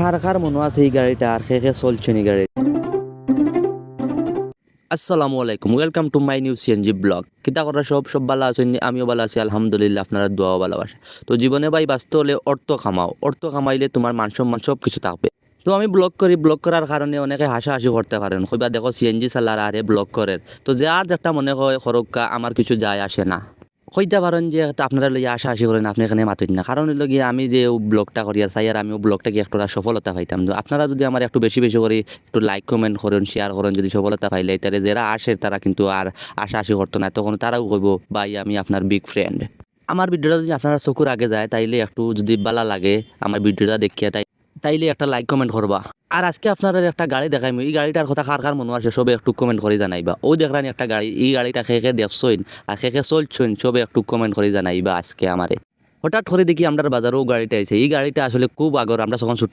কার কার মনে আছে এই গাড়িটা আর খেয়ে চলছে নি গাড়ি। আসসালামু আলাইকুম, welcome to my new CNG blog. কিতা করা সব ভালো আছেন? আমিও ভালো আছি আলহামদুলিল্লাহ, আপনারা দোয়াও ভালোবাসে। তো জীবনে ভাই বাঁচতে হলে অর্থ কামাও, অর্থ কামাইলে তোমার মান সম্মান সব কিছু থাকবে। তো আমি ব্লগ করার কারণে অনেকে হাসাহাসি করতে পারেন, কইবা দেখো সিএনজি চালার আরে ব্লগ করেন। তো যে আর একটা মনে হয় খরক্কা আমার কিছু যায় আসে না, কইতে পারেন যে আপনারা লইয়া হাসাহাসি করেন, আপনি এখানে মাতুন না। কারণ হইল গিয়ে আমি যে ব্লগটা করি আর চাই আর আমি ব্লগটা কি একটা সফলতা পাইতাম। তো আপনারা যদি আমার একটু বেশি বেশি করে একটু লাইক কমেন্ট করেন, শেয়ার করেন, যদি সফলতা পাইলে তাহলে যারা আসে তারা কিন্তু আর হাসাহাসি করতো না, তখন তারাও কইব ভাই আমি আপনার বিগ ফ্রেন্ড। আমার ভিডিওটা যদি আপনারা চকুর আগে যায় তাইলে একটু যদি ভালো লাগে আমার ভিডিওটা দেখিয়া তাইলে একটা লাইক কমেন্ট করবা। আর আজকে আপনারা একটা গাড়ি দেখাইম, এই গাড়িটার কথা কার কার মনে আছে সবে একটু কমেন্ট করে জানাইবা। ও দেখলাম একটা গাড়ি, এই গাড়িটা খেয়ে দেখছইন আর খেয়ে চলছইন, সবে একটু কমেন্ট করে জানাইবা। আজকে আমারে হঠাৎ করে দেখি আমরা বাজারেও গাড়িটা আছে, এই গাড়িটা আসলে খুব আগর আমরা যখন ছোট